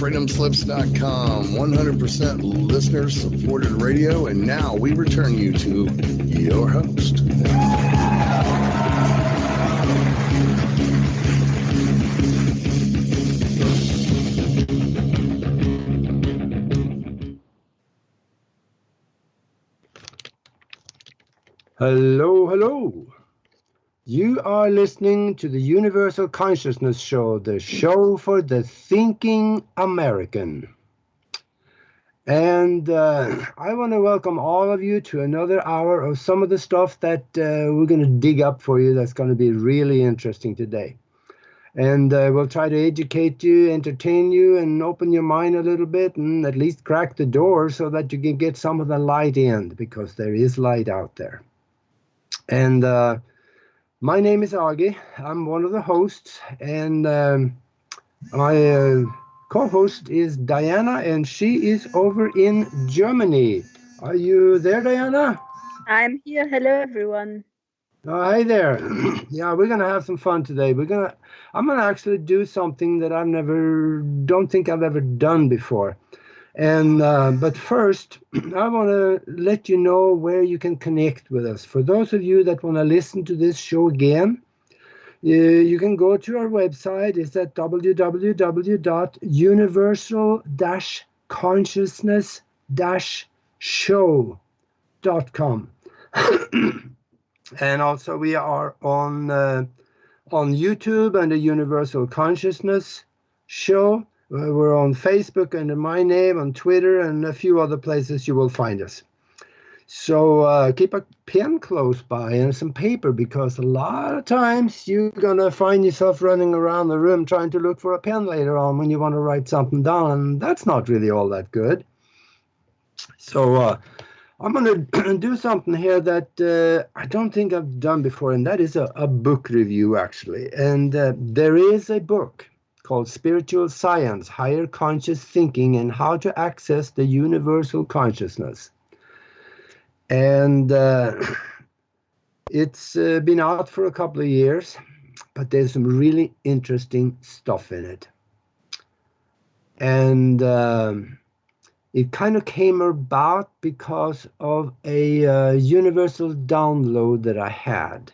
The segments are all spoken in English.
freedomslips.com, 100% listener-supported radio, and now we return you to your host. Hello, hello. You are listening to the Universal Consciousness Show, the show for the thinking American. And I want to welcome all of you to another hour of some of the stuff that we're going to dig up for you that's going to be really interesting today. And we'll try to educate you, entertain you, and open your mind a little bit, and at least crack the door so that you can get some of the light in, because there is light out there. And my name is Aage. I'm one of the hosts, and my co-host is Diana, and she is over in Germany. Are you there, Diana? I'm here. Hello, everyone. Oh, hey there. Yeah, we're gonna have some fun today. I'm gonna actually do something that don't think I've ever done before. And but first, I want to let you know where you can connect with us. For those of you that want to listen to this show again, you can go to our website. It's at www.universal-consciousness-show.com. And also we are on YouTube and the Universal Consciousness Show. We're on Facebook under my name, on Twitter, and a few other places you will find us. So keep a pen close by and some paper, because a lot of times you're going to find yourself running around the room trying to look for a pen later on when you want to write something down, and that's not really all that good. So I'm going to do something here that I don't think I've done before, and that is a book review, actually. And there is a book called Spiritual Science, Higher Conscious Thinking, and How to Access the Universal Consciousness. And it's been out for a couple of years, but there's some really interesting stuff in it. And it kind of came about because of a universal download that I had.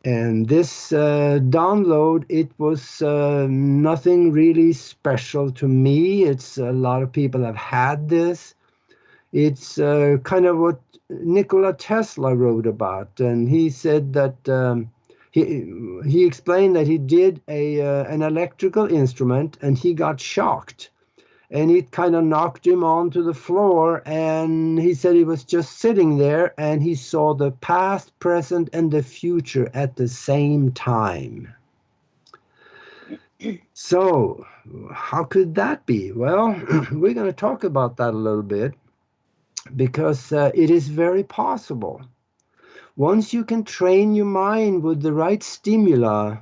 And this download, it was nothing really special to me. It's a lot of people have had this. It's kind of what Nikola Tesla wrote about, and he said that he explained that he did an electrical instrument, and he got shocked, and it kind of knocked him onto the floor, and he said he was just sitting there, and he saw the past, present, and the future at the same time. So, how could that be? Well, we're going to talk about that a little bit, because it is very possible. Once you can train your mind with the right stimuli,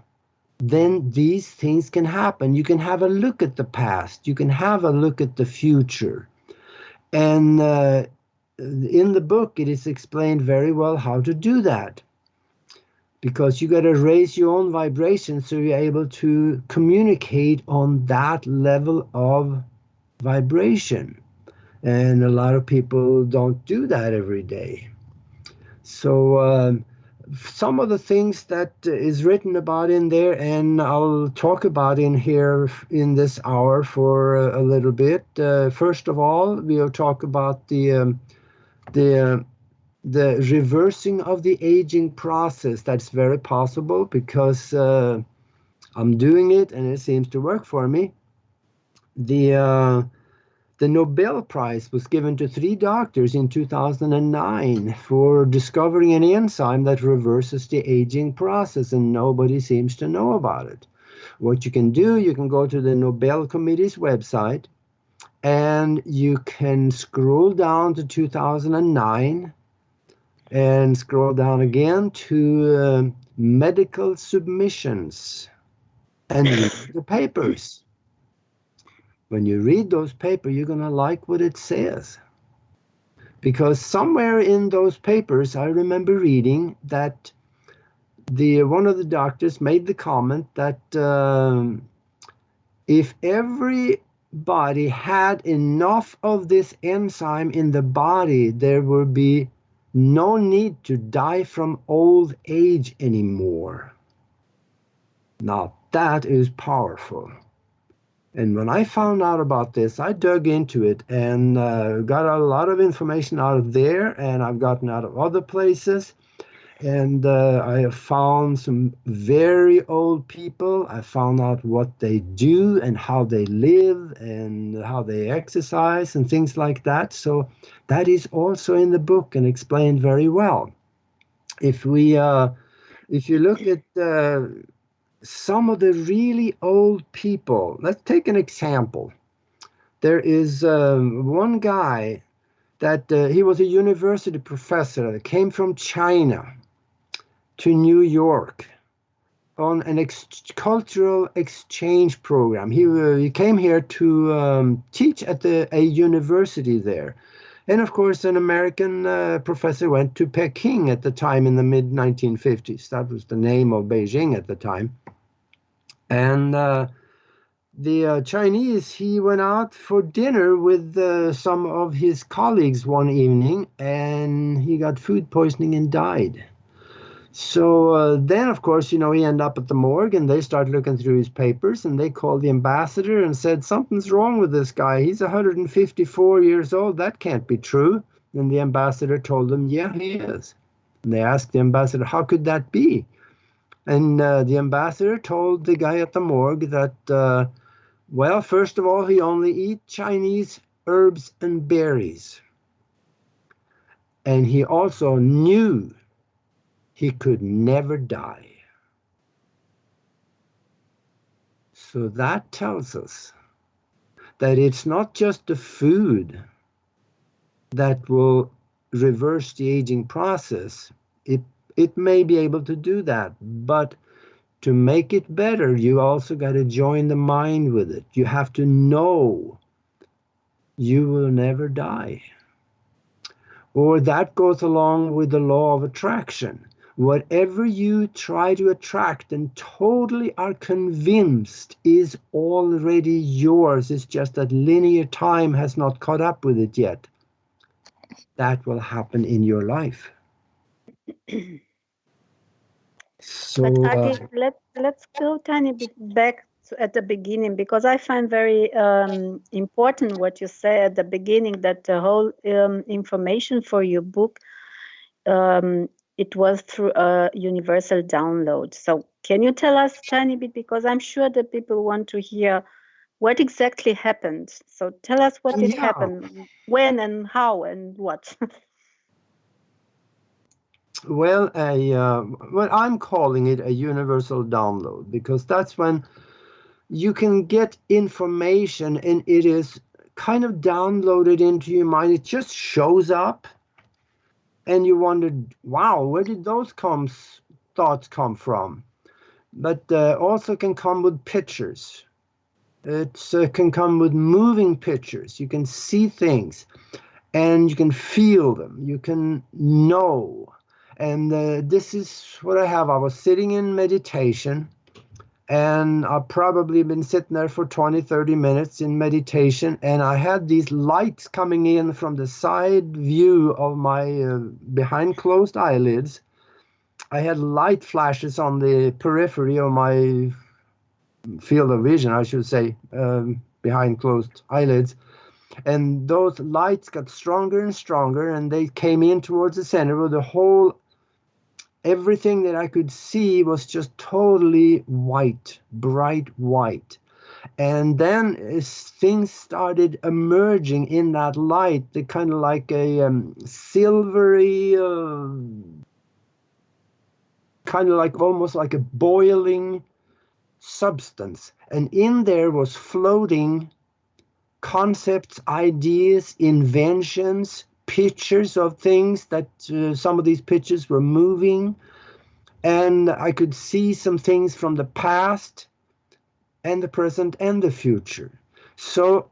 then these things can happen. You can have a look at the past. You can have a look at the future. And in the book, it is explained very well how to do that. Because you got to raise your own vibration so you're able to communicate on that level of vibration. And a lot of people don't do that every day. So some of the things that is written about in there, and I'll talk about in here in this hour for a little bit. First of all, we'll talk about the reversing of the aging process. That's very possible, because I'm doing it and it seems to work for me. The Nobel Prize was given to 3 doctors in 2009 for discovering an enzyme that reverses the aging process, and nobody seems to know about it. What you can do, you can go to the Nobel Committee's website, and you can scroll down to 2009 and scroll down again to medical submissions and read the papers. When you read those papers, you're going to like what it says. Because somewhere in those papers, I remember reading that one of the doctors made the comment that if everybody had enough of this enzyme in the body, there would be no need to die from old age anymore. Now that is powerful. And when I found out about this, I dug into it and got a lot of information out of there, and I've gotten out of other places. And I have found some very old people. I found out what they do and how they live and how they exercise and things like that. So that is also in the book and explained very well. If you look at some of the really old people, let's take an example. There is one guy that he was a university professor that came from China to New York on an cultural exchange program. He came here to teach at a university there. And of course, an American professor went to Peking at the time in the mid-1950s. That was the name of Beijing at the time. And the Chinese, he went out for dinner with some of his colleagues one evening, and he got food poisoning and died. So then, of course, he ended up at the morgue, and they started looking through his papers, and they called the ambassador and said, something's wrong with this guy. He's 154 years old. That can't be true. And the ambassador told them, yeah, he is. And they asked the ambassador, how could that be? And the ambassador told the guy at the morgue that, well, first of all, he only eats Chinese herbs and berries. And he also knew he could never die. So that tells us that it's not just the food that will reverse the aging process. It may be able to do that, but to make it better, you also got to join the mind with it. You have to know you will never die. Or that goes along with the law of attraction. Whatever you try to attract and totally are convinced is already yours, it's just that linear time has not caught up with it yet. That will happen in your life. So, but Aage, let's go a tiny bit back at the beginning, because I find very important what you say at the beginning, that the whole information for your book, it was through a universal download. So can you tell us a tiny bit, because I'm sure that people want to hear what exactly happened. So tell us what did happen, when and how and what. Well, I'm calling it a universal download, because that's when you can get information and it is kind of downloaded into your mind. It just shows up and you wondered, wow, where did those thoughts come from? But also can come with pictures. It can come with moving pictures. You can see things and you can feel them. You can know. And this is what I have. I was sitting in meditation, and I've probably been sitting there for 20, 30 minutes in meditation, and I had these lights coming in from the side view of my behind closed eyelids. I had light flashes on the periphery of my field of vision, I should say, behind closed eyelids. And those lights got stronger and stronger, and they came in towards the center where the whole everything that I could see was just totally white, bright white. And then things started emerging in that light, the kind of like a silvery, kind of like almost like a boiling substance. And in there was floating concepts, ideas, inventions, pictures of things that some of these pictures were moving, and I could see some things from the past and the present and the future. So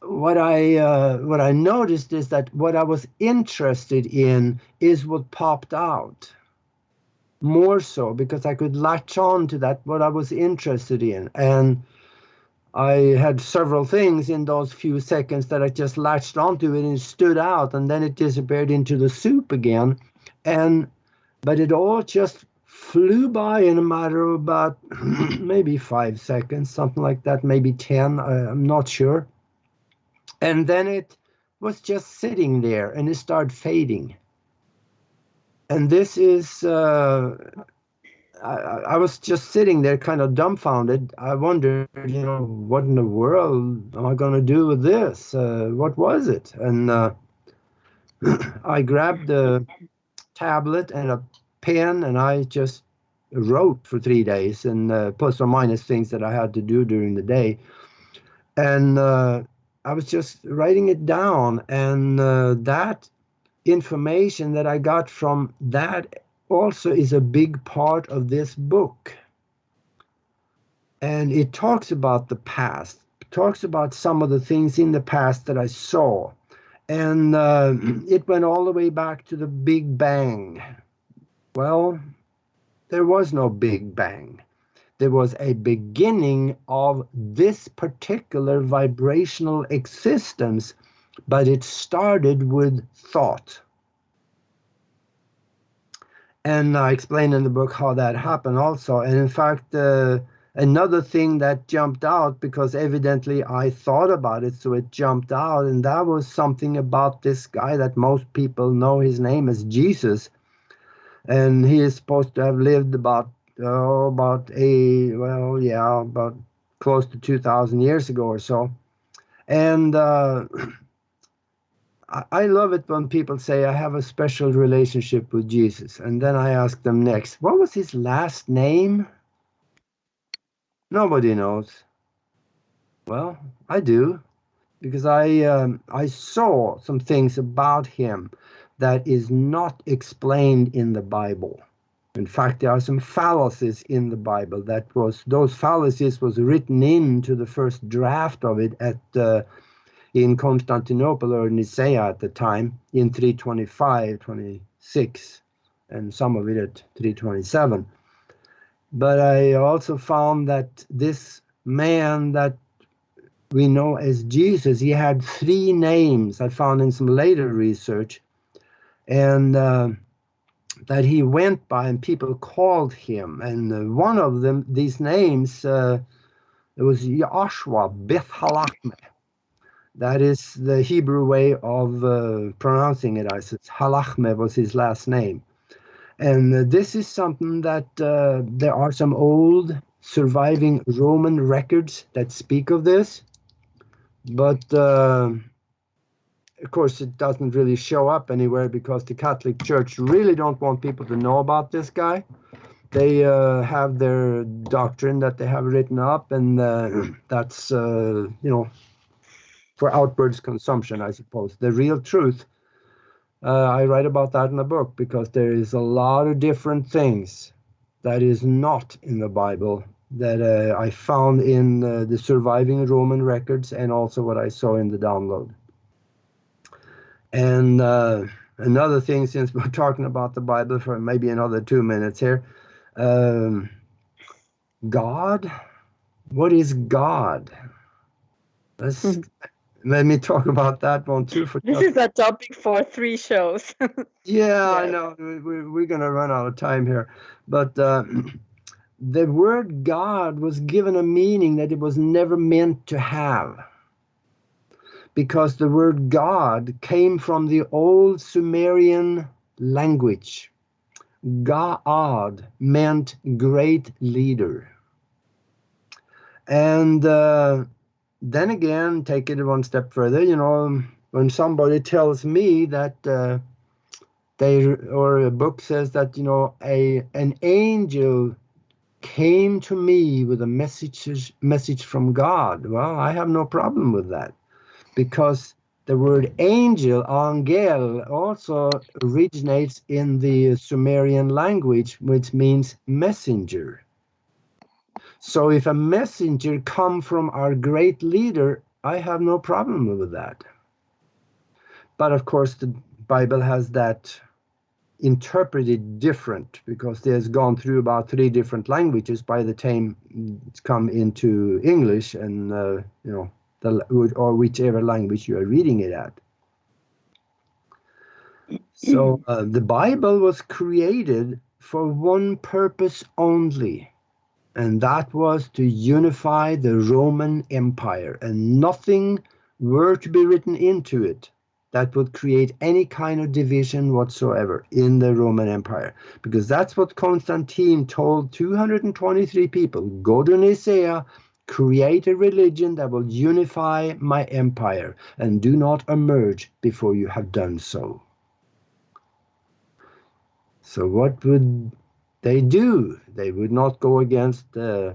what I noticed is that what I was interested in is what popped out more so, because I could latch on to that, what I was interested in. And I had several things in those few seconds that I just latched onto it and it stood out, and then it disappeared into the soup again. But it all just flew by in a matter of about maybe 5 seconds, something like that, maybe 10, I'm not sure. And then it was just sitting there and it started fading. And this is, I was just sitting there kind of dumbfounded. I wondered, what in the world am I going to do with this? What was it? And I grabbed a tablet and a pen and I just wrote for 3 days, and plus or minus things that I had to do during the day. And I was just writing it down, and that information that I got from that also is a big part of this book. And it talks about the past, talks about some of the things in the past that I saw. And it went all the way back to the Big Bang. Well, there was no Big Bang. There was a beginning of this particular vibrational existence, but it started with thought. And I explain in the book how that happened also. And in fact, another thing that jumped out, because evidently I thought about it, so it jumped out, and that was something about this guy that most people know his name as Jesus. And he is supposed to have lived about close to 2,000 years ago or so. And I love it when people say, I have a special relationship with Jesus. And then I ask them next, what was his last name? Nobody knows. Well, I do, because I saw some things about him that is not explained in the Bible. In fact, there are some fallacies in the Bible those fallacies was written into the first draft of it in Constantinople or Nicaea at the time in 325, 26, and some of it at 327. But I also found that this man that we know as Jesus, he had 3 names I found in some later research, and that he went by and people called him. And one of them, these names, it was Yahshua Beth Halachme. That is the Hebrew way of pronouncing it. I said Halachme was his last name. And this is something that there are some old surviving Roman records that speak of this. But of course, it doesn't really show up anywhere because the Catholic Church really don't want people to know about this guy. They have their doctrine that they have written up, and that's, for outwards consumption, I suppose. The real truth, I write about that in the book, because there is a lot of different things that is not in the Bible that I found in the surviving Roman records, and also what I saw in the download. And another thing, since we're talking about the Bible for maybe another 2 minutes here, God, what is God? Let me talk about that one too. This is a topic for 3 shows. Yeah, I know. We're going to run out of time here. But the word God was given a meaning that it was never meant to have. Because the word God came from the old Sumerian language. Ga'ad meant great leader. And then again, take it one step further, when somebody tells me that or a book says that, an angel came to me with a message from God. Well, I have no problem with that, because the word angel, angel, also originates in the Sumerian language, which means messenger. So if a messenger come from our great leader, I have no problem with that. But of course, the Bible has that interpreted different because it has gone through about 3 different languages by the time it's come into English and or whichever language you are reading it at. So the Bible was created for one purpose only, and that was to unify the Roman Empire, and nothing were to be written into it that would create any kind of division whatsoever in the Roman Empire. Because that's what Constantine told 223 people. Go to Nicaea, create a religion that will unify my empire, and do not emerge before you have done so. So what would they do? They would not go against the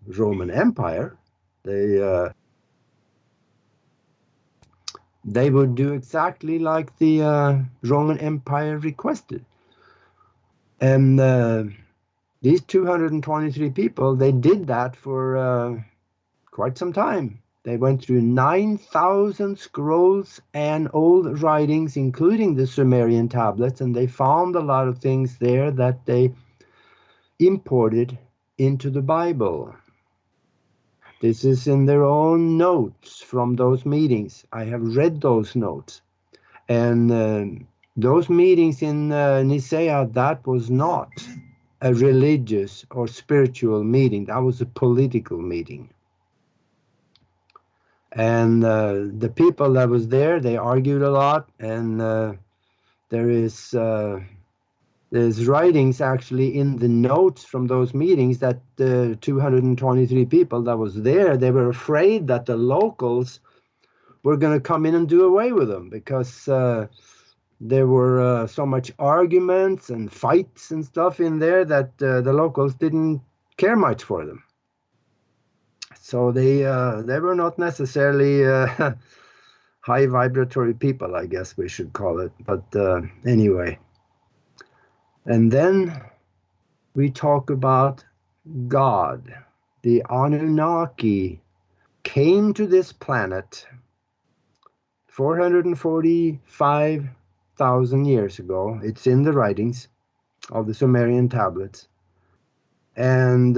Roman Empire. They would do exactly like the Roman Empire requested. And these 223 people, they did that for quite some time. They went through 9,000 scrolls and old writings, including the Sumerian Tablets, and they found a lot of things there that they imported into the Bible. This is in their own notes from those meetings. I have read those notes. And those meetings in Nicaea, that was not a religious or spiritual meeting. That was a political meeting. And the people that was there, they argued a lot. And there's writings actually in the notes from those meetings that the 223 people that was there, they were afraid that the locals were going to come in and do away with them because there were so much arguments and fights and stuff in there that the locals didn't care much for them. So they were not necessarily high vibratory people, I guess we should call it. But anyway. And then we talk about God. The Anunnaki came to this planet 445,000 years ago. It's in the writings of the Sumerian Tablets. And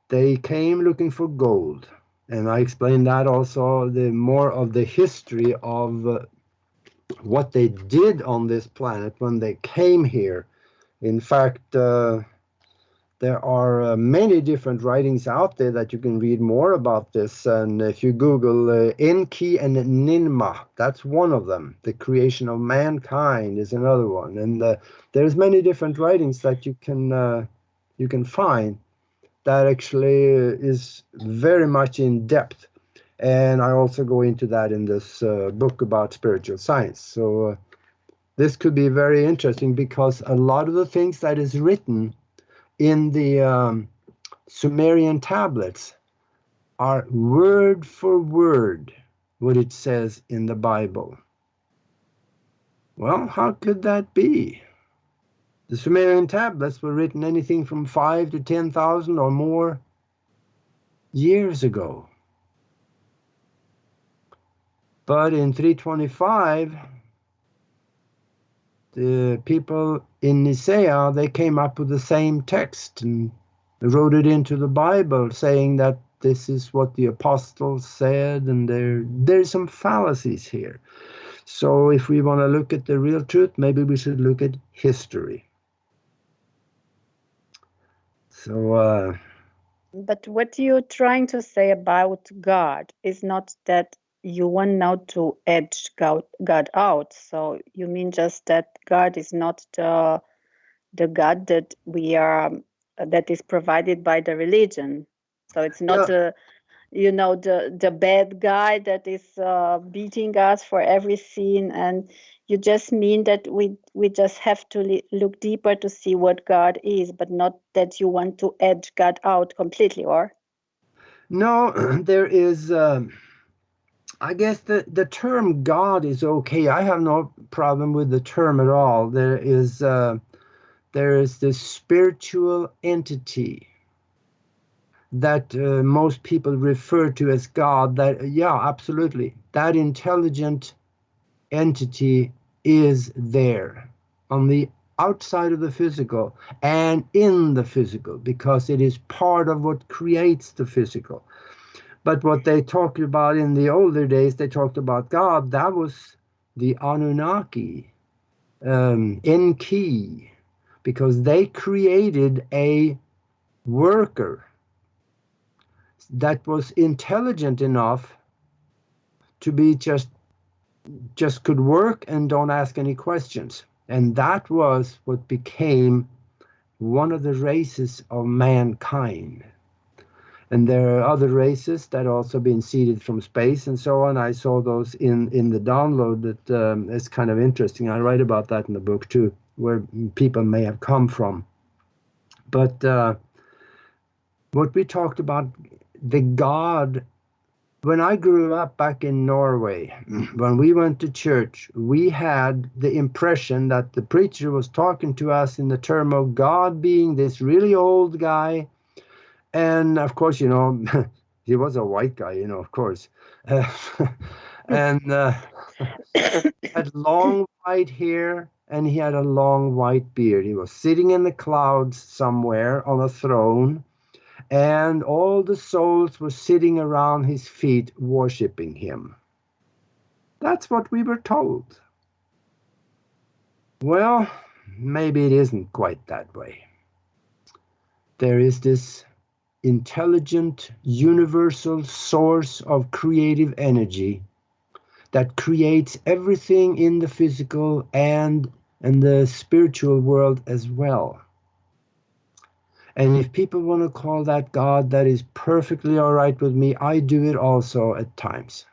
they came looking for gold. And I explained that also, the more of the history of what they did on this planet when they came here. In fact, there are many different writings out there that you can read more about this. And if you Google Enki and Ninmah, that's one of them. The creation of mankind is another one. And there's many different writings that you can find that actually is very much in depth. And I also go into that in this book about spiritual science. So this could be very interesting because a lot of the things that is written in the Sumerian Tablets are word for word what it says in the Bible. Well, how could that be? The Sumerian Tablets were written anything from 5 to 10,000 or more years ago. But in 325, the people in Nicaea, they came up with the same text and wrote it into the Bible, saying that this is what the apostles said, and there's some fallacies here. So if we want to look at the real truth, maybe we should look at history. So, but what you're trying to say about God is not that you want now to edge God out. So you mean just that God is not the God that we are, that is provided by the religion. So it's not the bad guy that is beating us for every sin, and you just mean that we just have to look deeper to see what God is, but not that you want to edge God out completely, or? No, there is, I guess the term God is okay. I have no problem with the term at all. There is this spiritual entity that most people refer to as God. That, yeah, absolutely. That intelligent entity is there. on the outside of the physical and in the physical, because it is part of what creates the physical. But what they talked about in the older days, they talked about God, that was the Anunnaki, Enki, because they created a worker that was intelligent enough to be just could work and don't ask any questions. And that was what became one of the races of mankind. And there are other races that also been seeded from space and so on. I saw those in the download that is kind of interesting. I write about that in the book too, where people may have come from. But what we talked about, the God, when I grew up back in Norway, when we went to church, we had the impression that the preacher was talking to us in the term of God being this really old guy. And of course, you know, he was a white guy, you know, of course. And had long white hair, and he had a long white beard. He was sitting in the clouds somewhere on a throne, and all the souls were sitting around his feet worshiping him. That's what we were told. Well, maybe it isn't quite that way. There is this intelligent, universal source of creative energy that creates everything in the physical and in the spiritual world as well. And if people want to call that God, that is perfectly all right with me. I do it also at times.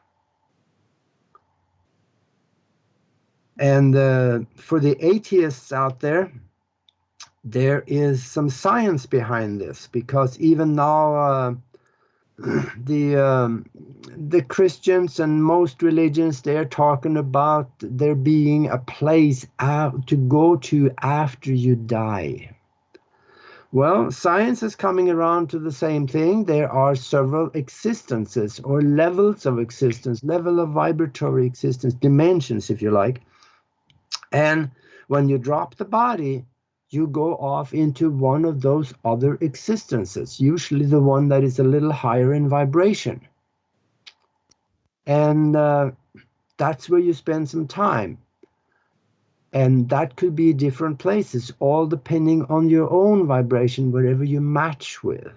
And for the atheists out there, there is some science behind this, because even now the Christians and most religions, they're talking about there being a place to go to after you die. Well, science is coming around to the same thing. There are several existences or levels of existence, level of vibratory existence, dimensions, if you like. And when you drop the body, you go off into one of those other existences, usually the one that is a little higher in vibration. And that's where you spend some time. And that could be different places, all depending on your own vibration, wherever you match with.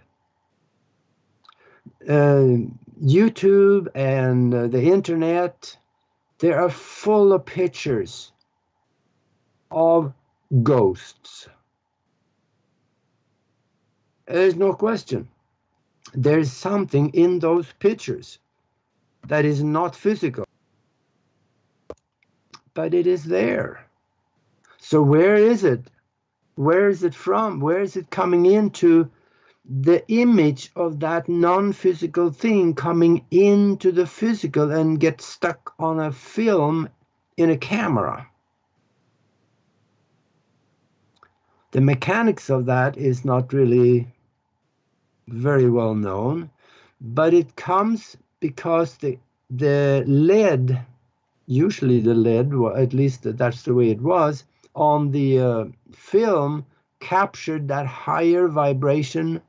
YouTube and the internet, they are full of pictures of ghosts. There's no question. There's something in those pictures that is not physical, but it is there. So where is it? Where is it from? Where is it coming into? The image of that non-physical thing coming into the physical and get stuck on a film in a camera. The mechanics of that is not really very well known, but it comes because the lead, usually the lead, well, at least that's the way it was, on the film captured that higher vibration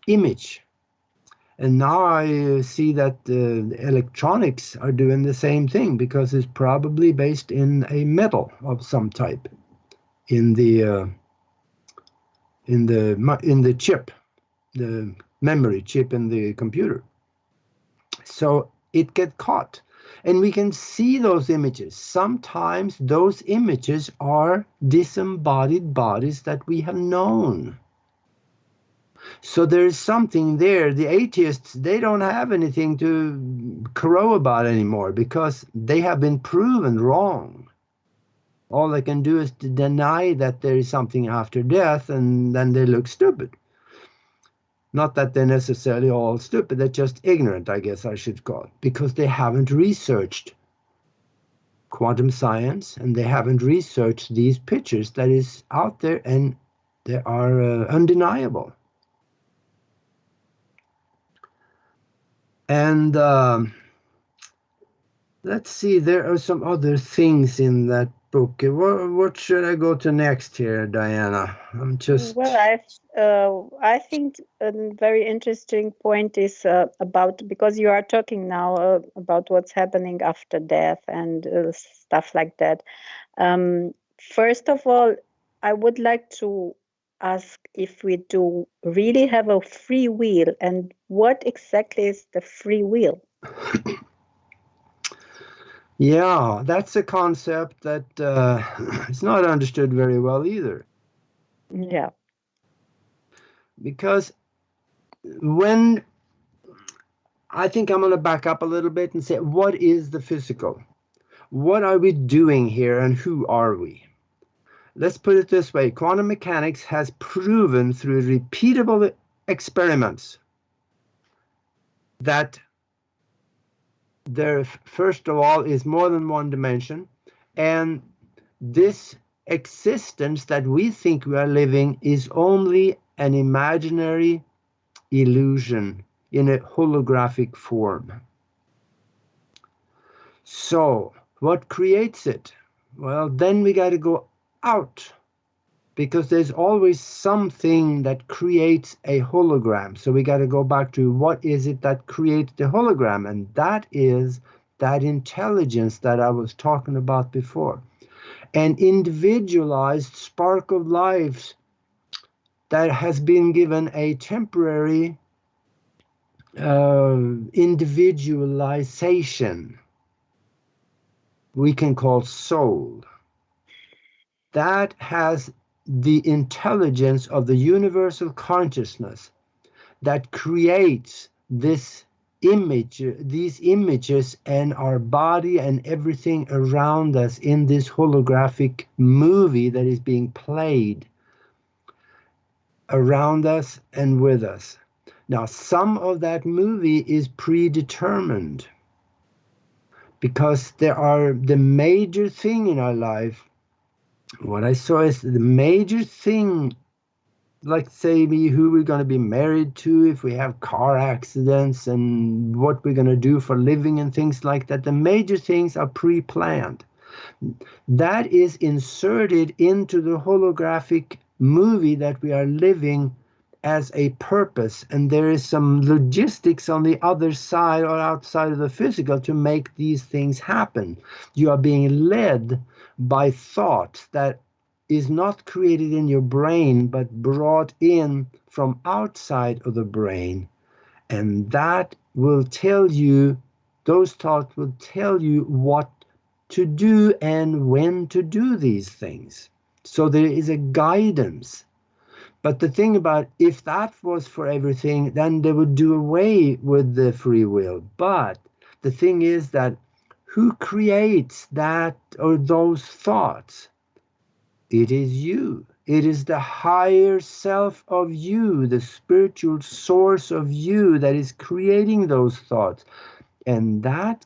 image. And now I see that electronics are doing the same thing, because it's probably based in a metal of some type in the chip, the memory chip in the computer. So it gets caught, and we can see those images. Sometimes those images are disembodied bodies that we have known. So there's something there. The atheists, they don't have anything to crow about anymore, because they have been proven wrong. All they can do is to deny that there is something after death, and then they look stupid. Not that they're necessarily all stupid, they're just ignorant, I guess I should call it, because they haven't researched quantum science, and they haven't researched these pictures that is out there, and they are undeniable. And let's see, there are some other things in that book? What should I go to next here, Diana? I'm just... Well, I think a very interesting point is about, because you are talking now about what's happening after death and stuff like that. First of all, I would like to ask if we do really have a free will, and what exactly is the free will? Yeah, that's a concept that is not understood very well either. Yeah. Because when I think I'm going to back up a little bit and say, what is the physical? What are we doing here and who are we? Let's put it this way. Quantum mechanics has proven through repeatable experiments that there, first of all, is more than one dimension, and this existence that we think we are living is only an imaginary illusion in a holographic form. So what creates it? Well, then we got to go out, because there's always something that creates a hologram. So we got to go back to what is it that creates the hologram, and that is that intelligence that I was talking about before. An individualized spark of life that has been given a temporary individualization we can call soul. That has the intelligence of the universal consciousness that creates this image, these images, and our body and everything around us in this holographic movie that is being played around us and with us. Now, some of that movie is predetermined, because there are the major thing in our life. What I saw is the major thing, like say who we're going to be married to, if we have car accidents, and what we're going to do for living and things like that. The major things are pre-planned. That is inserted into the holographic movie that we are living as a purpose, and there is some logistics on the other side or outside of the physical to make these things happen. You are being led by thought that is not created in your brain but brought in from outside of the brain, and that will tell you, those thoughts will tell you what to do and when to do these things. So there is a guidance. But the thing about, if that was for everything, then they would do away with the free will. But the thing is that who creates that or those thoughts? It is you. It is the higher self of you, the spiritual source of you that is creating those thoughts. And that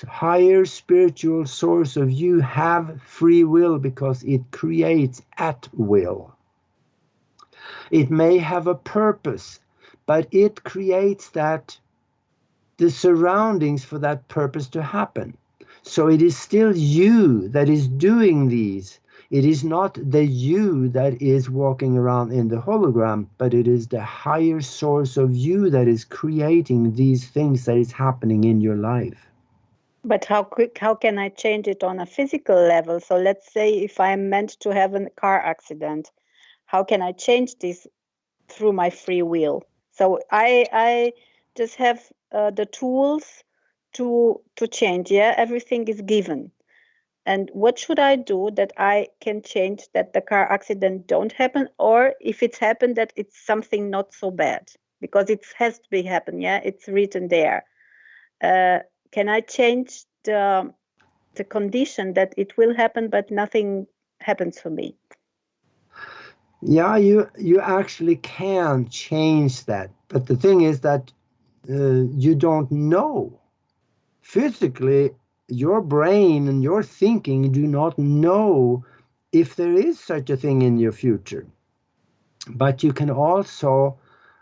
higher spiritual source of you have free will, because it creates at will. It may have a purpose, but it creates the surroundings for that purpose to happen. So it is still you that is doing these. It is not the you that is walking around in the hologram, but it is the higher source of you that is creating these things that is happening in your life. But how can I change it on a physical level? So let's say if I'm meant to have a car accident, how can I change this through my free will? So I just have the tools to change. Yeah, everything is given. And what should I do that I can change that the car accident don't happen, or if it's happened, that it's something not so bad, because it has to be happen. Yeah, it's written there. Can I change the condition that it will happen, but nothing happens for me? Yeah, you actually can change that. But the thing is that you don't know. Physically, your brain and your thinking do not know if there is such a thing in your future. But you can also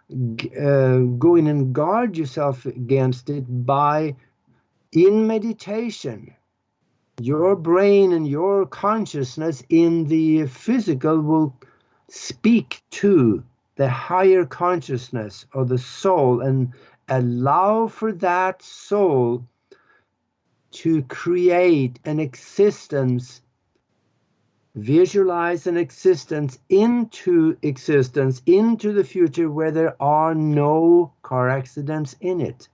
go in and guard yourself against it by, in meditation, Your brain and your consciousness in the physical will speak to the higher consciousness of the soul and allow for that soul to create an existence, visualize an existence into the future where there are no car accidents in it.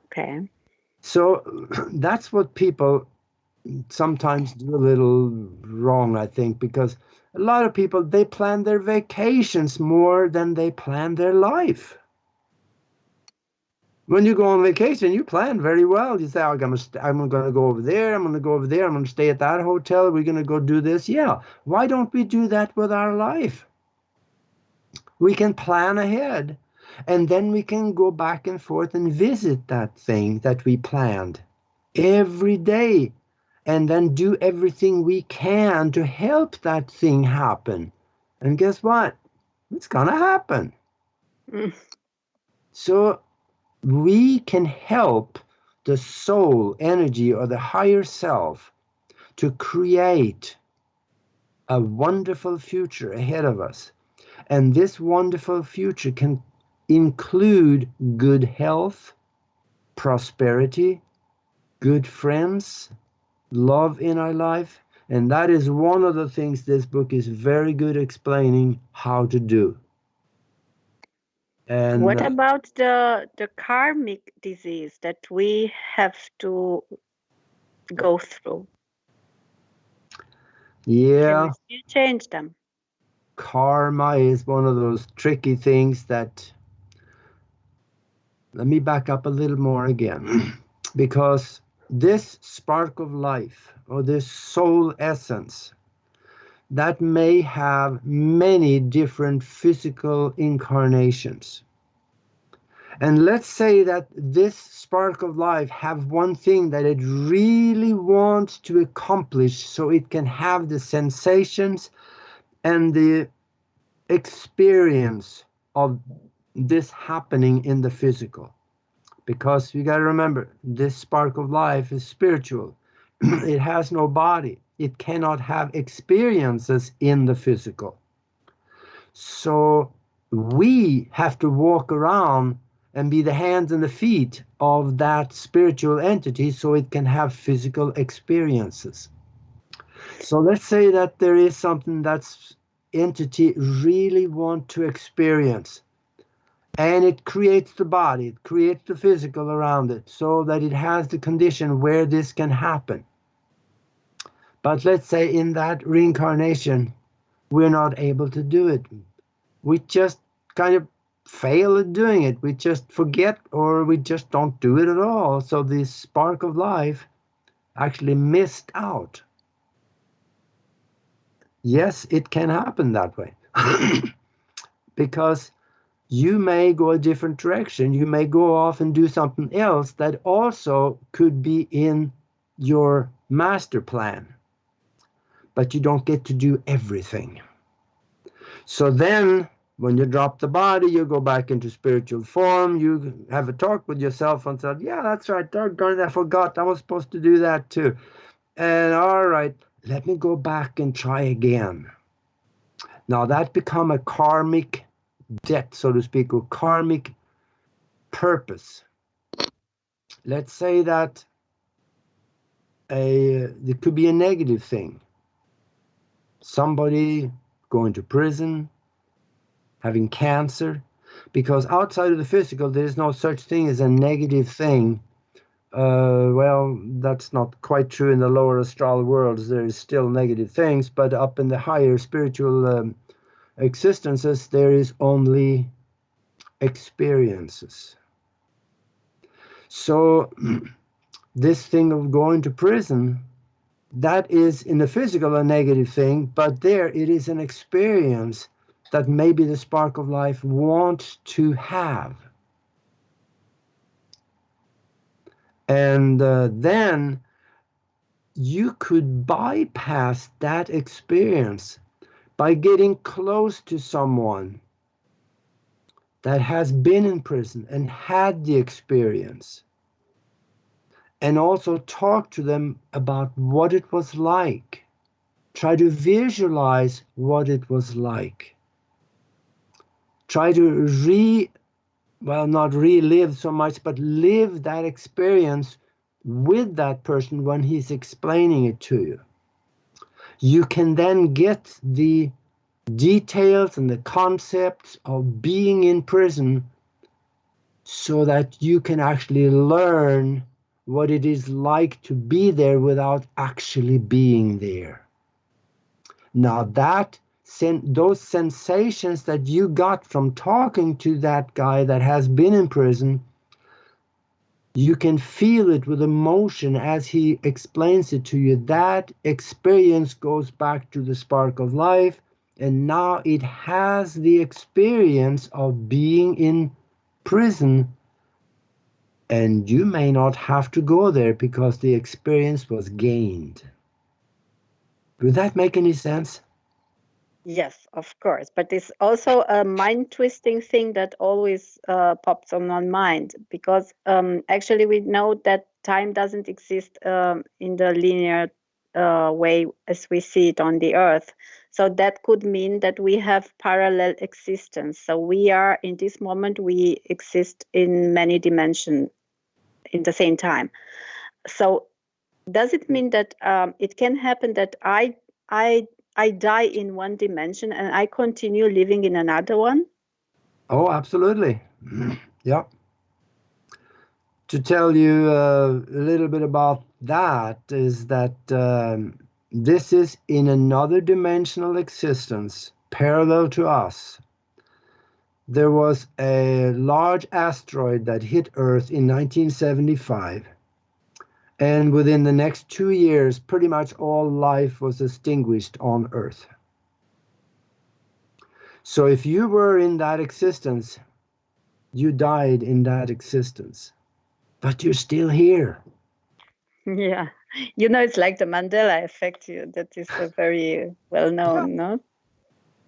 Okay. So that's what people sometimes do a little wrong, I think, because a lot of people, they plan their vacations more than they plan their life. When you go on vacation, you plan very well. You say, I'm going to go over there, I'm going to go over there, I'm going to stay at that hotel, we're going to go do this. Yeah, why don't we do that with our life? We can plan ahead, and then we can go back and forth and visit that thing that we planned every day, and then do everything we can to help that thing happen. And guess what? It's going to happen. Mm. So we can help the soul energy or the higher self to create a wonderful future ahead of us. And this wonderful future can include good health, prosperity, good friends, love in our life. And that is one of the things this book is very good explaining how to do. And what about the karmic disease that we have to go through? Yeah, Can we still change them? karma is one of those tricky things that, let me back up a little more again, because this spark of life or this soul essence, that may have many different physical incarnations. And let's say that this spark of life have one thing that it really wants to accomplish so it can have the sensations and the experience of this happening in the physical. Because you got to remember, this spark of life is spiritual. It has no body. It cannot have experiences in the physical. So we have to walk around and be the hands and the feet of that spiritual entity so it can have physical experiences. So let's say that there is something that's entity really want to experience, and it creates the body, it creates the physical around it so that it has the condition where this can happen. But let's say in that reincarnation, we're not able to do it. We just kind of fail at doing it. We just forget, or we just don't do it at all. So this spark of life actually missed out. Yes, it can happen that way. Because you may go a different direction. You may go off and do something else that also could be in your master plan. But you don't get to do everything. So then, when you drop the body, you go back into spiritual form, you have a talk with yourself and say, yeah, that's right, doggone it, I forgot, I was supposed to do that too. And all right, let me go back and try again. Now that become a karmic debt, so to speak, or karmic purpose. Let's say that there could be a negative thing. Somebody going to prison, having cancer, because outside of the physical, there's no such thing as a negative thing. Well, that's not quite true in the lower astral worlds. There is still negative things, but up in the higher spiritual existences, there is only experiences. So this thing of going to prison, that is in the physical a negative thing, but there it is an experience that maybe the spark of life wants to have. And then you could bypass that experience by getting close to someone that has been in prison and had the experience. and also talk to them about what it was like. Try to visualize what it was like. Try to not relive so much, but live that experience with that person when he's explaining it to you. You can then get the details and the concepts of being in prison so that you can actually learn what it is like to be there without actually being there. Now those sensations that you got from talking to that guy that has been in prison, you can feel it with emotion as he explains it to you. That experience goes back to the spark of life, and now it has the experience of being in prison, and you may not have to go there because the experience was gained. Would that make any sense? Yes, of course. But it's also a mind twisting thing that always pops on my mind, because actually we know that time doesn't exist in the linear way as we see it on the earth. So that could mean that we have parallel existence. So we are, in this moment, we exist in many dimensions in the same time. So does it mean that it can happen that I die in one dimension and I continue living in another one? Oh, absolutely. Yeah. To tell you a little bit about that is that this is in another dimensional existence parallel to us. There was a large asteroid that hit Earth in 1975. And within the next 2 years, pretty much all life was extinguished on Earth. So if you were in that existence, you died in that existence. But you're still here. Yeah. You know, it's like the Mandela effect. That is a very well known, no?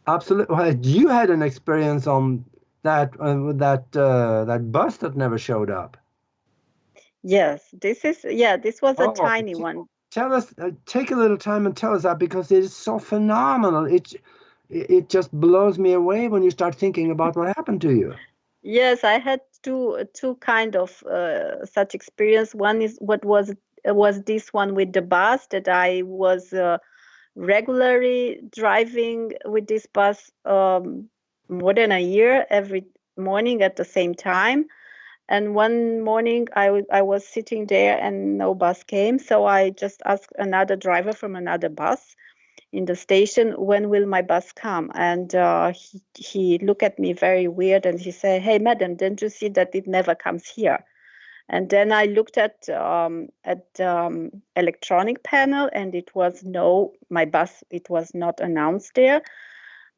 Absolutely. Well, you had an experience on that that bus that never showed up. Yes, this was a tiny one. Tell us, take a little time and tell us that, because it is so phenomenal. It just blows me away when you start thinking about what happened to you. Yes, I had two kind of such experience. One is what was this one with the bus, that I was regularly driving with this bus more than a year, every morning at the same time. And one morning I was sitting there and no bus came. So I just asked another driver from another bus in the station, when will my bus come? And he looked at me very weird and he said, "Hey, madam, don't you see that it never comes here?" And then I looked at electronic panel, and it was no, my bus, it was not announced there.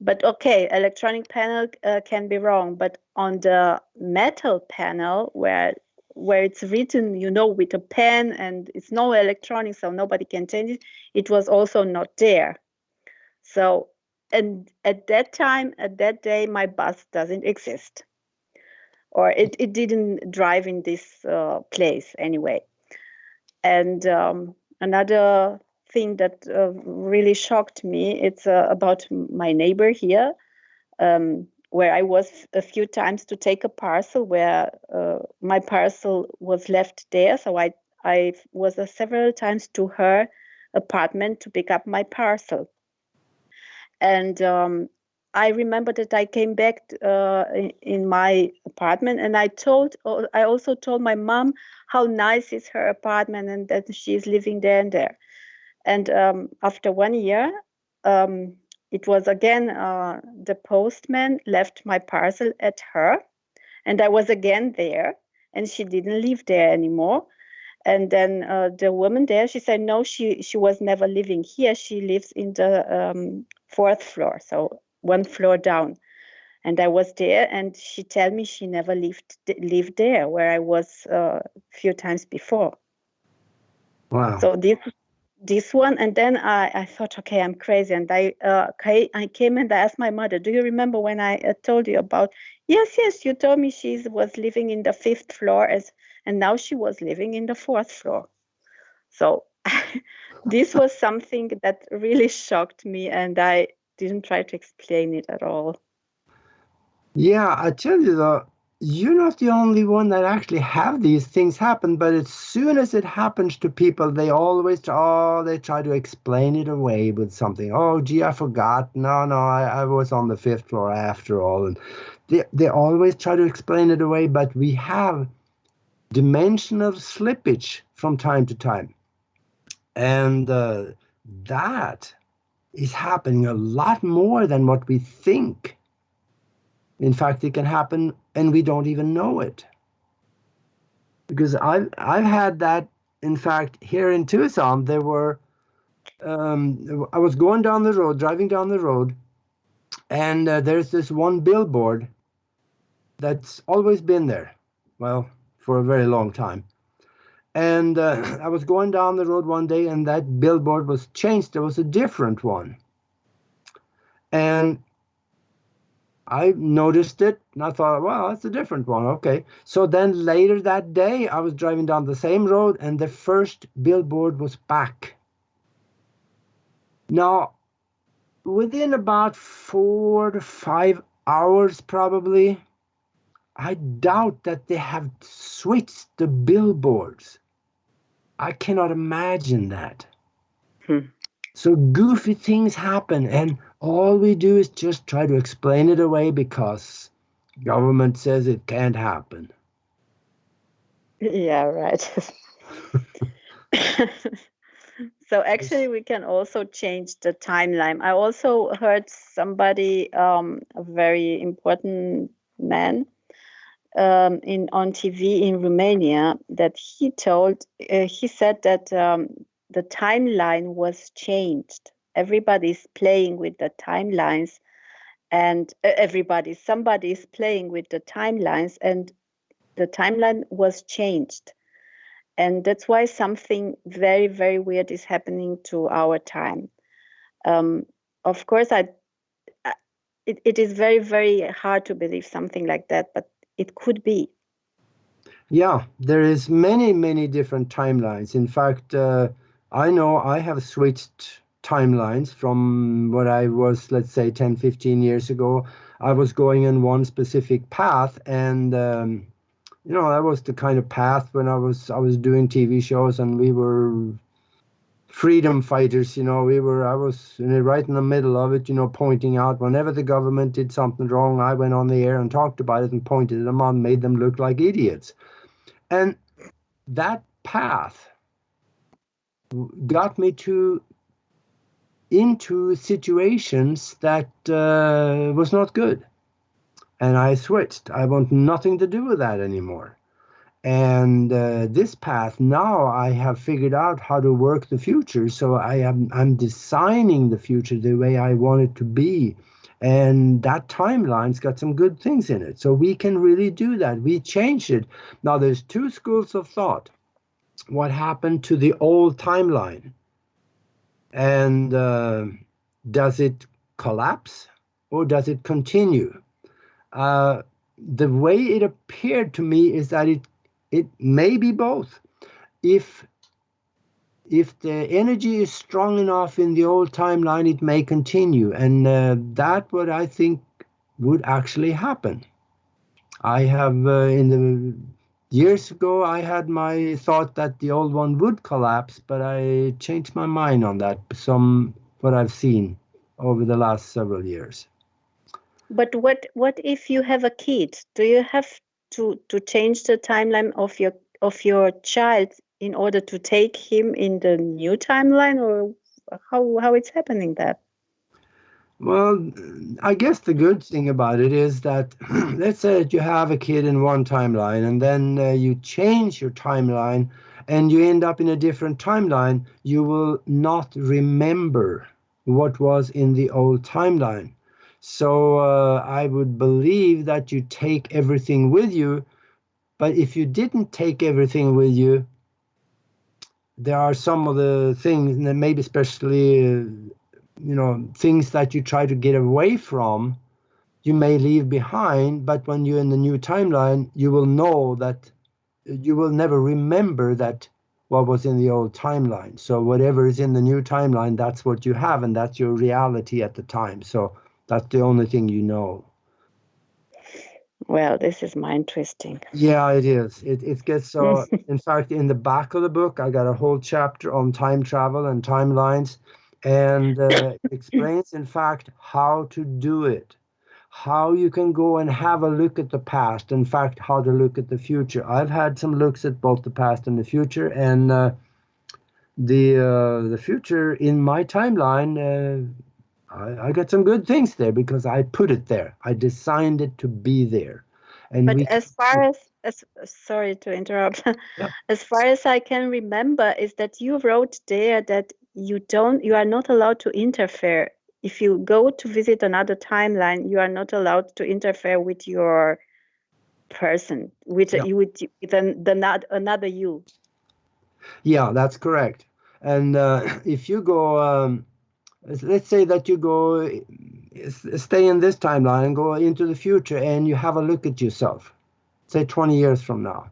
But okay, electronic panel can be wrong, but on the metal panel where it's written, with a pen, and it's no electronic, so nobody can change it, it was also not there. So, and at that time, at that day, my bus doesn't exist, or it didn't drive in this place anyway. And another thing that really shocked me, it's about my neighbor here, where I was a few times to take a parcel, where my parcel was left there. So I was several times to her apartment to pick up my parcel. And I remember that I came back in my apartment, and I also told my mom how nice is her apartment and that she's living there and there. And after 1 year, it was again the postman left my parcel at her, and I was again there, and she didn't live there anymore. And then the woman there, she said, no, she was never living here. She lives in the 4th floor, so 1 floor down. And I was there, and she told me she never lived there, where I was a few times before. Wow. So this one, and then I thought, okay, I'm crazy. And I came and I asked my mother, do you remember when I told you about, yes, you told me she was living in the 5th floor, and now she was living in the 4th floor. So this was something that really shocked me, and I didn't try to explain it at all. Yeah, I tell you though, you're not the only one that actually have these things happen, but as soon as it happens to people, they always they try to explain it away with something. Oh, gee, I forgot. No, I was on the 5th floor after all. And they always try to explain it away, but we have dimensional slippage from time to time. And that is happening a lot more than what we think. In fact, it can happen and we don't even know it. Because I've had that. In fact, here in Tucson, there were, I was going down the road, driving down the road, and there's this one billboard that's always been there, well, for a very long time. And I was going down the road one day, and that billboard was changed. There was a different one. And I noticed it, and I thought, well, that's a different one. Okay. So then later that day, I was driving down the same road, and the first billboard was back. Now, within about 4 to 5 hours, probably, I doubt that they have switched the billboards. I cannot imagine that. So goofy things happen, and all we do is just try to explain it away because government says it can't happen. Yeah, right. So actually, we can also change the timeline. I also heard somebody, a very important man, on TV in Romania, that he said that the timeline was changed. Everybody's playing with the timelines, and somebody's playing with the timelines, and the timeline was changed. And that's why something very, very weird is happening to our time. Of course, it is very, very hard to believe something like that, but it could be. Yeah, there is many, many different timelines. In fact, I know I have switched timelines from what I was, let's say, 10, 15 years ago. I was going in one specific path, and that was the kind of path when I was doing TV shows, and we were freedom fighters. I was right in the middle of it, pointing out whenever the government did something wrong, I went on the air and talked about it and pointed them out, made them look like idiots. And that path got me into situations that was not good. And I switched. I want nothing to do with that anymore. And this path, now I have figured out how to work the future. So I'm designing the future the way I want it to be. And that timeline's got some good things in it. So we can really do that. We changed it. Now, there's two schools of thought. What happened to the old timeline? And does it collapse or does it continue? The way it appeared to me is that it may be both. If the energy is strong enough in the old timeline, it may continue. And that what I think would actually happen. I have, in the years ago, I had my thought that the old one would collapse, but I changed my mind on that, what I've seen over the last several years. But what if you have a kid? Do you have to change the timeline of your child in order to take him in the new timeline, or how it's happening that? Well, I guess the good thing about it is that, let's say that you have a kid in one timeline, and then you change your timeline, and you end up in a different timeline. You will not remember what was in the old timeline. So I would believe that you take everything with you, but if you didn't take everything with you, there are some of the things, and maybe especially things that you try to get away from, you may leave behind, but when you're in the new timeline, you will know that you will never remember that what was in the old timeline. So whatever is in the new timeline, that's what you have, and that's your reality at the time. So that's the only thing you know. Well, this is more interesting. Yeah, it is. It gets so. In fact, in the back of the book, I got a whole chapter on time travel and timelines, and it explains, in fact, how to do it, how you can go and have a look at the past. In fact, how to look at the future. I've had some looks at both the past and the future, and the future in my timeline. I got some good things there because I put it there. I designed it to be there. And but as far as sorry to interrupt, yeah. As far as I can remember, is that you wrote there that you are not allowed to interfere. If you go to visit another timeline, you are not allowed to interfere with your person, with another you. Yeah, that's correct. And if you go, let's say that you go, stay in this timeline and go into the future, and you have a look at yourself, say 20 years from now.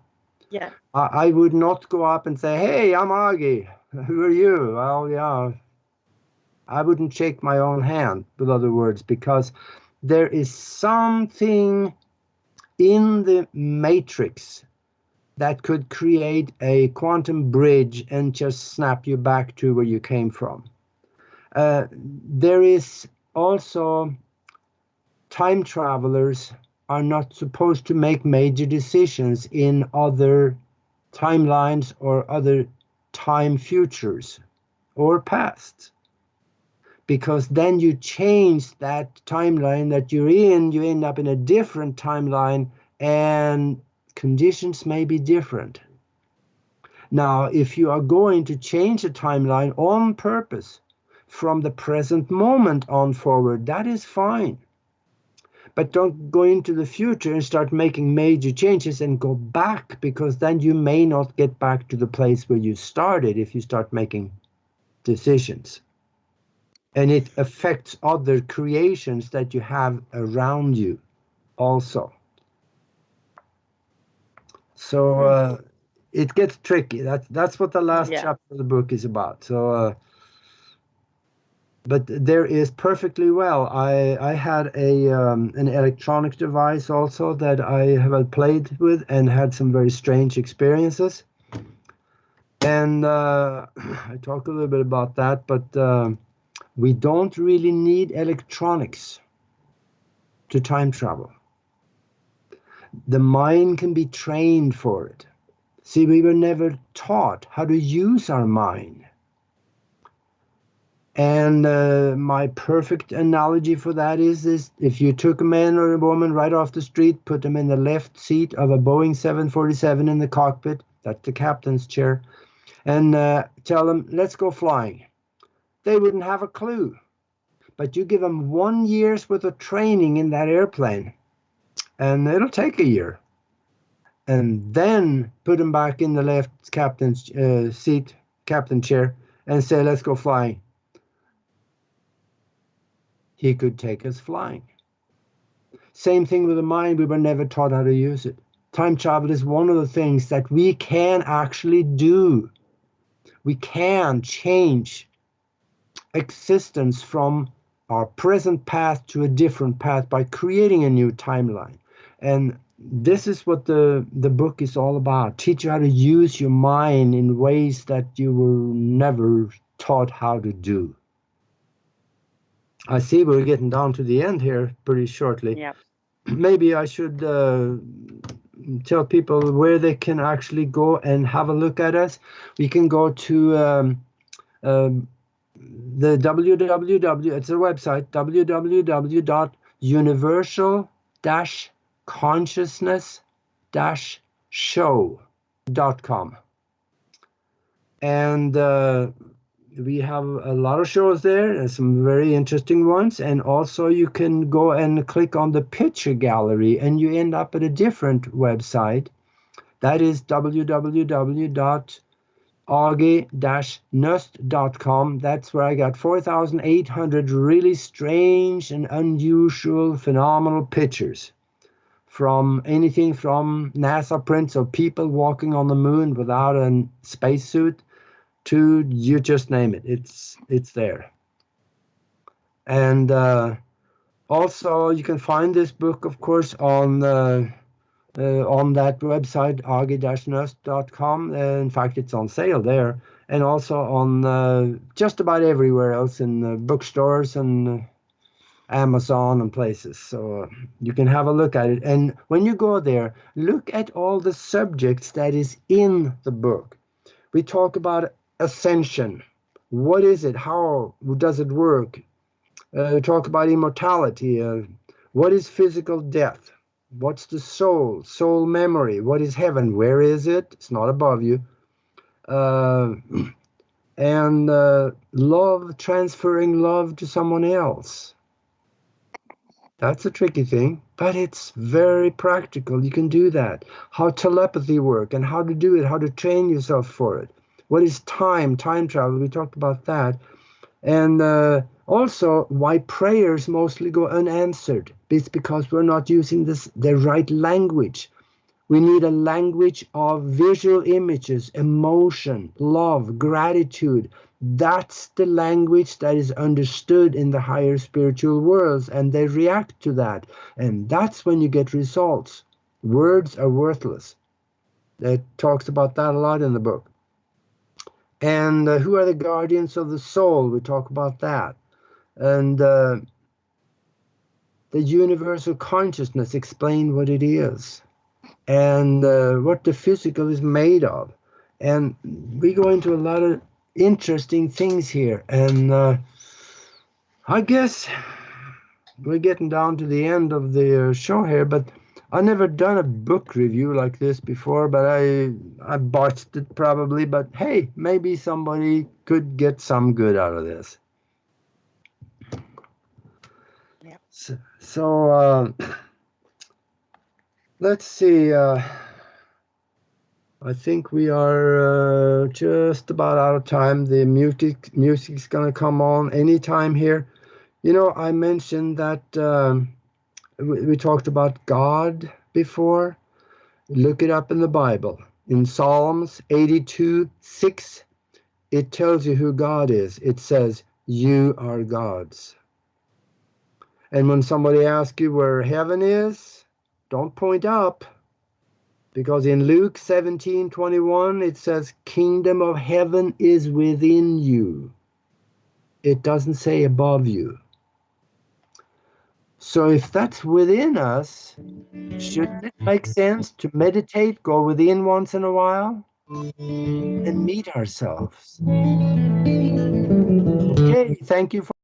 Yeah. I would not go up and say, "Hey, I'm Aage. Who are you?" Well, yeah. I wouldn't shake my own hand, with other words, because there is something in the matrix that could create a quantum bridge and just snap you back to where you came from. There is also, time travelers are not supposed to make major decisions in other timelines or other time futures or past, because then you change that timeline that you're in, you end up in a different timeline, and conditions may be different. Now, if you are going to change a timeline on purpose from the present moment on forward, that is fine. But don't go into the future and start making major changes and go back, because then you may not get back to the place where you started if you start making decisions. And it affects other creations that you have around you also. So it gets tricky. That's what the last chapter of the book is about. So, but there is perfectly well. I had an electronic device also that I have played with and had some very strange experiences. And I talk a little bit about that, but we don't really need electronics to time travel. The mind can be trained for it. See, we were never taught how to use our mind. And my perfect analogy for that is if you took a man or a woman right off the street, put them in the left seat of a Boeing 747 in the cockpit, that's the captain's chair, and tell them, let's go flying. They wouldn't have a clue. But you give them 1 year's worth of training in that airplane, and it'll take a year. And then put them back in the left captain's seat, captain chair, and say, let's go flying. He could take us flying. Same thing with the mind. We were never taught how to use it. Time travel is one of the things that we can actually do. We can change existence from our present path to a different path by creating a new timeline. And this is what the book is all about. Teach you how to use your mind in ways that you were never taught how to do. I see we're getting down to the end here pretty shortly. Yeah. Maybe I should tell people where they can actually go and have a look at us. We can go to the www, it's a website, www.universal-consciousness-show.com. And we have a lot of shows there, and some very interesting ones. And also you can go and click on the picture gallery, and you end up at a different website. That is www.aage-nost.com. That's where I got 4,800 really strange and unusual, phenomenal pictures from anything from NASA prints of people walking on the moon without a spacesuit to you just name it. It's there. And also you can find this book, of course, on that website, aage-nost.com. In fact, it's on sale there, and also on just about everywhere else in bookstores and Amazon and places. So you can have a look at it. And when you go there, look at all the subjects that is in the book. We talk about ascension. What is it? How does it work? We talk about immortality. What is physical death? What's the soul? Soul memory. What is heaven? Where is it? It's not above you. And love, transferring love to someone else. That's a tricky thing, but it's very practical. You can do that. How telepathy work and how to do it, how to train yourself for it. What is time travel? We talked about that. And also why prayers mostly go unanswered. It's because we're not using the right language. We need a language of visual images, emotion, love, gratitude. That's the language that is understood in the higher spiritual worlds, and they react to that. And that's when you get results. Words are worthless. It talks about that a lot in the book. And who are the guardians of the soul? We talk about that. And the universal consciousness, explain what it is. And what the physical is made of. And we go into a lot of interesting things here. And I guess we're getting down to the end of the show here, but I've never done a book review like this before, but I botched it probably. But hey, maybe somebody could get some good out of this. Yep. So let's see. I think we are just about out of time. The music's going to come on anytime here. You know, I mentioned that we talked about God before. Look it up in the Bible. In Psalms 82:6, it tells you who God is. It says, you are gods. And when somebody asks you where heaven is, don't point up. Because in Luke 17:21, it says, kingdom of heaven is within you. It doesn't say above you. So if that's within us, shouldn't it make sense to meditate, go within once in a while, and meet ourselves? Okay, thank you for